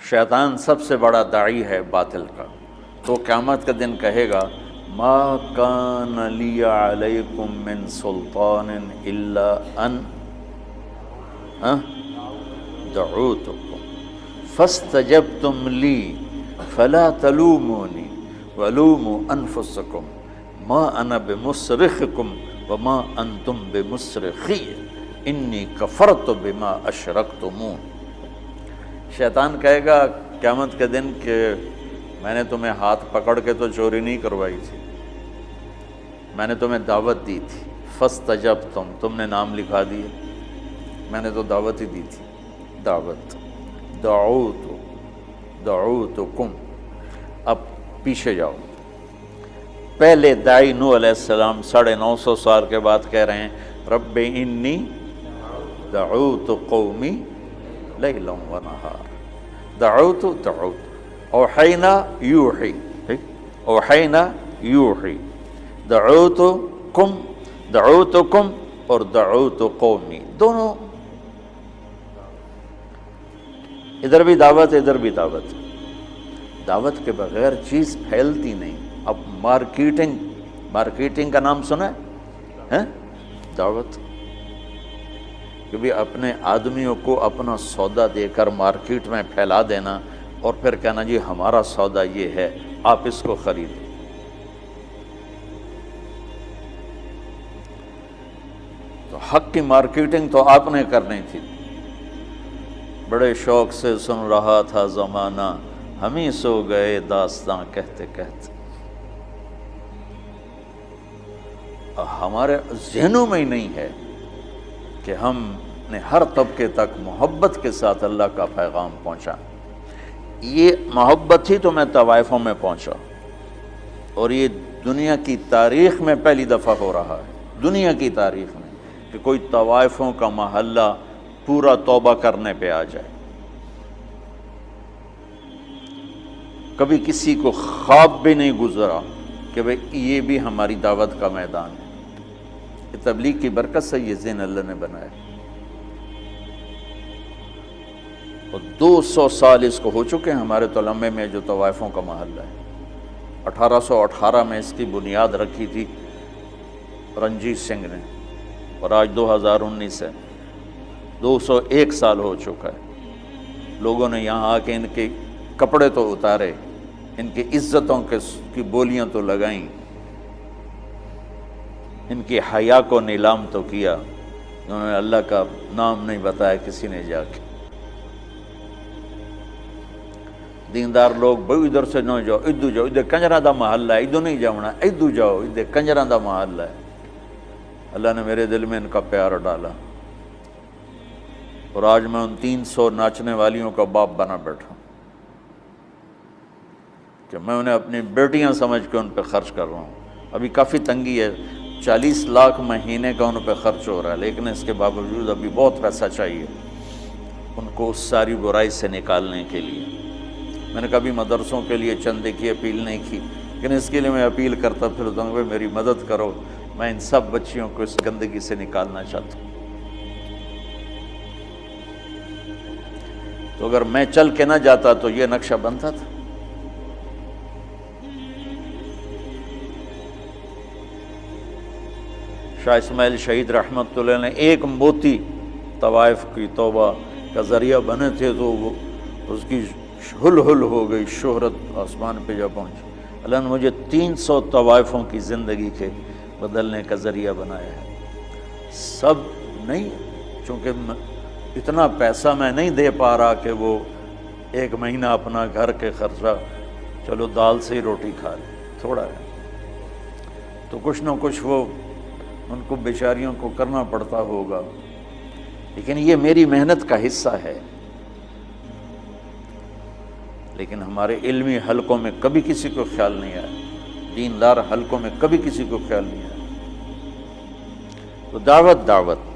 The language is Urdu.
شیطان سب سے بڑا داعی ہے باطل کا، تو قیامت کا دن کہے گا ما کان لی علیکم من سلطان الا ان دعوتکم فاستجبتم لی فلا تلومونی ولوموا انفسکم ما انا بمصرخکم وما انتم بمصرخی انی کفرت بما اشرکتمون۔ شیطان کہے گا قیامت کے دن کہ میں نے تمہیں ہاتھ پکڑ کے تو چوری نہیں کروائی تھی، میں نے تمہیں دعوت دی تھی، فاستجبتم، تم نے نام لکھا دیا، میں نے تو دعوت ہی دی تھی، دعوت، دعوتکم۔ اب پیچھے جاؤ، پہلے داعی نوح علیہ السلام 950 سال کے بعد کہہ رہے ہیں رب انی دعوت قومی لیلا و نہار، دعوت اوحینا یوحی، اوحینا یوحی، دعوتکم اور دعوت قومی، دونوں ادھر بھی دعوت ادھر بھی دعوت۔ دعوت کے بغیر چیز پھیلتی نہیں۔ اب مارکیٹنگ کا نام سنا ہے؟ دعوت، کہ بھی اپنے آدمیوں کو اپنا سودا دے کر مارکیٹ میں پھیلا دینا اور پھر کہنا جی ہمارا سودا یہ ہے، آپ اس کو خریدیں۔ تو حق کی مارکیٹنگ تو آپ نے کرنی تھی۔ بڑے شوق سے سن رہا تھا زمانہ، ہم ہی سو گئے داستاں کہتے کہتے۔ ہمارے ذہنوں میں ہی نہیں ہے کہ ہم نے ہر طبقے تک محبت کے ساتھ اللہ کا پیغام پہنچا۔ یہ محبت ہی تو میں طوائفوں میں پہنچا، اور یہ دنیا کی تاریخ میں پہلی دفعہ ہو رہا ہے، دنیا کی تاریخ میں، کہ کوئی طوائفوں کا محلہ پورا توبہ کرنے پہ آ جائے۔ کبھی کسی کو خواب بھی نہیں گزرا کہ بھئی یہ بھی ہماری دعوت کا میدان ہے۔ یہ تبلیغ کی برکت سے یہ ذہن اللہ نے بنایا، اور 200 سال اس کو ہو چکے ہیں ہمارے تلمبے میں جو طوائفوں کا محلہ ہے۔ 1818 میں اس کی بنیاد رکھی تھی رنجیت سنگھ نے، اور آج 2019 ہے، 201 سال ہو چکا ہے۔ لوگوں نے یہاں آ کے ان کے کپڑے تو اتارے، ان کی عزتوں کی بولیاں تو لگائیں، ان کی حیا کو نیلام تو کیا، انہوں نے اللہ کا نام نہیں بتایا کسی نے جا کے۔ دیندار لوگ بھئی ادھر سے نہ جاؤ، ادھر جاؤ، ادھر کنجراں دا محلہ ہے، ادھر نہیں جاؤنا، ادھر جاؤ، ادھر کنجراں دا محلہ ہے۔ اللہ نے میرے دل میں ان کا پیار ڈالا، اور آج میں ان 300 ناچنے والیوں کا باپ بنا بیٹھا ہوں، کہ میں انہیں اپنی بیٹیاں سمجھ کے ان پہ خرچ کر رہا ہوں۔ ابھی کافی تنگی ہے، 40 لاکھ مہینے کا ان پہ خرچ ہو رہا ہے، لیکن اس کے باوجود ابھی بہت پیسہ چاہیے ان کو اس ساری برائی سے نکالنے کے لیے۔ میں نے کبھی مدرسوں کے لیے چندے کی اپیل نہیں کی، لیکن اس کے لیے میں اپیل کرتا پھرتا ہوں کہ میری مدد کرو، میں ان سب بچیوں کو اس گندگی سے نکالنا چاہتا ہوں۔ تو اگر میں چل کے نہ جاتا تو یہ نقشہ بنتا تھا۔ شاہ اسماعیل شہید رحمۃ اللہ نے ایک موتی طوائف کی توبہ کا ذریعہ بنے تھے، تو وہ اس کی ہل ہو گئی، شہرت آسمان پہ جا پہنچی۔ اللہ نے مجھے 300 طوائفوں کی زندگی کے بدلنے کا ذریعہ بنایا ہے۔ سب نہیں، چونکہ اتنا پیسہ میں نہیں دے پا رہا کہ وہ ایک مہینہ اپنا گھر کے خرچہ، چلو دال سے ہی روٹی کھا لے، تھوڑا ہے، تو کچھ نہ کچھ وہ ان کو بیچاریوں کو کرنا پڑتا ہوگا، لیکن یہ میری محنت کا حصہ ہے۔ لیکن ہمارے علمی حلقوں میں کبھی کسی کو خیال نہیں آیا، دیندار حلقوں میں کبھی کسی کو خیال نہیں آیا۔ تو دعوت